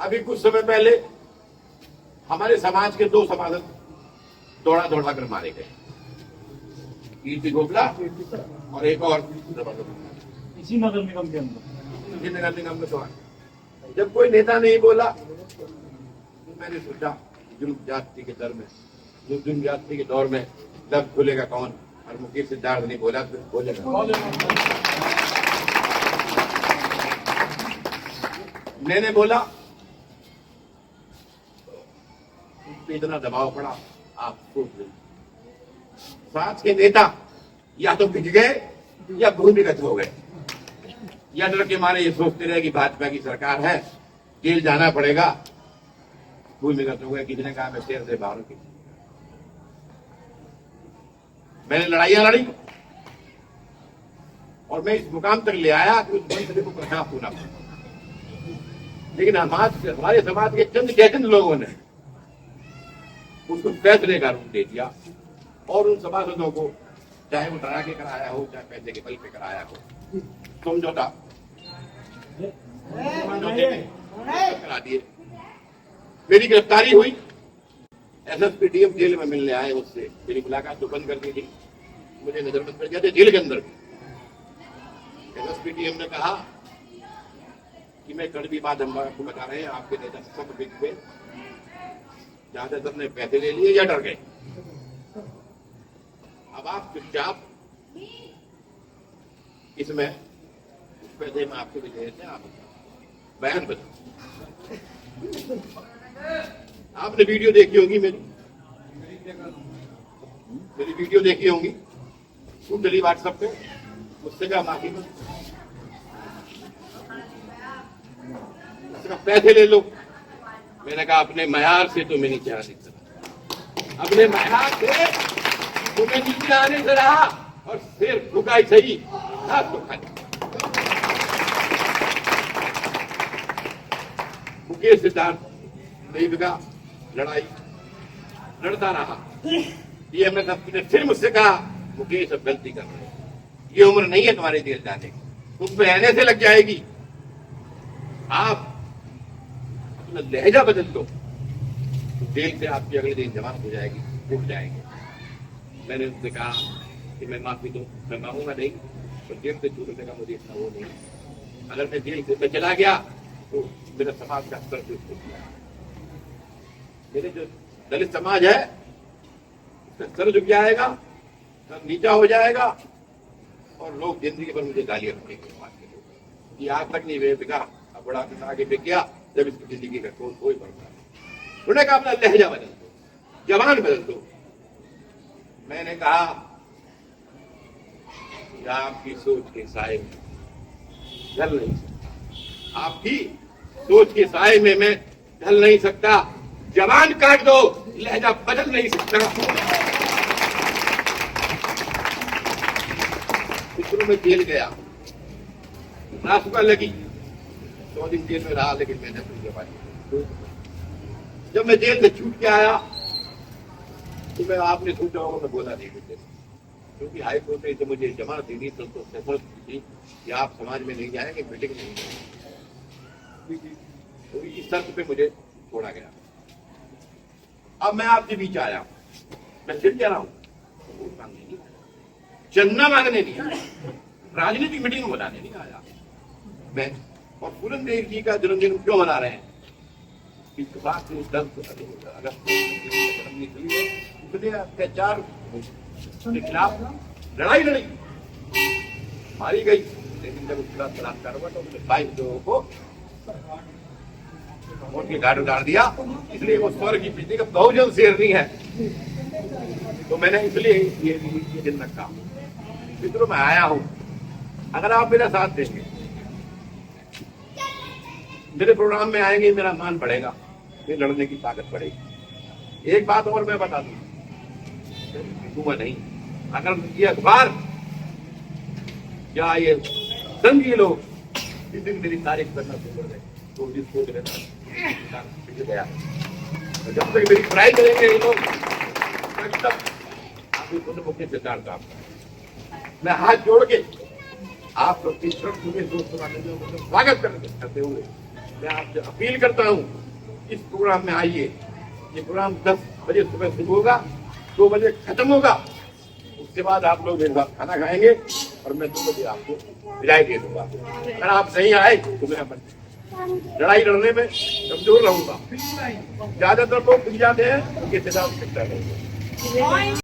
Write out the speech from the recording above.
अभी कुछ समय पहले हमारे समाज के 2 सभासद दौड़ा कर मारे गए, कीर्ति गोपला और एक और इसी नगर निगम के अंदर। नगर निगम में दौड़ा। जब कोई नेता नहीं बोला तो मैंने सोचा जुल्म जाति के दर में, जुल्म जाति के दौर में लब खुलेगा कौन, और मुकेश सिद्धार्थ नहीं बोला तो बोलेगा। मैंने बोला इतना दबाव पड़ा, आप सोच साथ के नेता या तो बिक गए या भूमिगत हो गए, या डर के मारे ये सोचते रहे कि भाजपा की सरकार है, जेल जाना पड़ेगा, भूमिगत हो गए। किसी ने कहा मैं शेर से बाहर की। मैंने लड़ाइयां लड़ी और मैं इस मुकाम तक ले आया कि उस मंत्री को प्रशाप होना पड़ा। लेकिन हमारे समाज के चंद लोगों ने उसको फैसले का रूप दे दिया और उन सभासदों को, चाहे वो डरा के कराया हो चाहे पैसे के बल पे कराया हो, समझौता करा दिए। मेरी गिरफ्तारी हुई, एसएसपीटीएम जेल में मिलने आए, उससे मेरी मुलाकात तो बंद कर दी थी, मुझे नजरबंद कर दिया था जेल के अंदर। एसएसपीटीएम ने कहा कि मैं कड़वी बात हम आपको बता रहे हैं, आपके नेता सब बिक गए, ज्यादातर ने पैसे ले लिए या डर गए। अब आप चुपचाप इसमें पैसे में आपको भी दे देते हैं, आप बयान बताओ। आपने वीडियो देखी होगी, मेरी वीडियो देखी होगी, खूब डली व्हाट्सएप पे, मुझसे क्या माफी में पैसे ले लो। मैंने कहा अपने मयार से तुम्हें नीचे आने से, अपने मयार से तुम्हें नीचे आने से रहा, और सिर भुकाई सही हाथ तो खाई। मुकेश सिद्धार्थ नहीं बिका, लड़ाई लड़ता रहा। ये हमने फिर मुझसे कहा मुकेश अब गलती कर रहे, ये उम्र नहीं है तुम्हारे जेल जाने की, तुम पे रहने से लग जाएगी, आप अपना लहजा बदल दो तो जेल से आपकी अगले दिन जमानत हो जाएगी, उठ जाएंगे। मैंने उनसे कहा कि मैं माफी दूं, मैं मांगूंगा नहीं, तो जेल से छूटने का मुझे इतना वो नहीं। अगर मैं जेल से मैं चला गया तो मेरा समाज का स्तर जो मेरे जो दलित समाज है उसका स्तर झुक जाएगा, सर नीचा हो जाएगा, और लोग जिंदगी भर मुझे गालियां रखेंगे। ये आज तक नहीं वे बिका, अब बड़ा आगे बिक गया, जब इसकी जिंदगी का कोई भरोसा नहीं। उन्होंने कहा अपना लहजा बदल दो, जबान बदल दो। मैंने कहा आपकी सोच के साए में ढल नहीं सकता, आपकी सोच के साए में मैं ढल नहीं सकता, जबान काट दो, लहजा बदल नहीं सकता। शुरू में जेल गया, रासुका लगी, 100 दिन जेल में रहा, लेकिन मैंने अपनी पाई। जब मैं जेल से छूट के आया तो मैं, आपने सोचा होगा मैं बोला नहीं कुछ, क्योंकि हाई कोर्ट ने मुझे जमानत देनी तो सफल थी कि आप समाज में नहीं जाएंगे, मीटिंग नहीं जाएंगे, तो इस शर्त पे मुझे छोड़ा गया। अब मैं आपके बीच आया, मैं फिर कह रहा हूं चंदा मांगने नहीं आया, राजनीतिक मीटिंग बनाने नहीं आया मैं। और पूरन देव जी का जन्मदिन क्यों मना रहे हैं? अत्याचार के खिलाफ लड़ाई लड़ी, मारी गई, लेकिन जब उसके खिलाफ बलात्कार हुआ तो उसने 22 लोगों को उनके गाड़ उतार दिया। इसलिए वो स्वर्ग की पृथ्वी का बहुजन शेरनी है, तो मैंने इसलिए ये दिन रखा। मित्रों मैं आया हूं, अगर आप मेरा साथ देंगे, मेरे प्रोग्राम में आएंगे, मेरा मान बढ़ेगा, मेरी लड़ने की ताकत बढ़ेगी। एक बात और मैं बता दूं, नहीं, अगर ये अखबार या ये संघीय लोग इस दिन मेरी तारीफ करना शुरू कर दें तो जिस सोच रहना गया, जब तक मेरी पढ़ाई करेंगे ये लोग, तब आपको मुख्य सिद्धांत काम, मैं हाथ जोड़ के आप लोग स्वागत करते हुए मैं आपसे अपील करता हूँ, इस प्रोग्राम में आइए। ये प्रोग्राम 10 बजे सुबह शुरू होगा, 2 बजे खत्म होगा। उसके बाद आप लोग मेरे साथ खाना खाएंगे और मैं 2 बजे आपको विदाई दे दूंगा। अगर आप नहीं आए तो मैं लड़ाई लड़ने में कमजोर रहूंगा। ज्यादातर लोग पिट जाते हैं, उनके सिद्धांत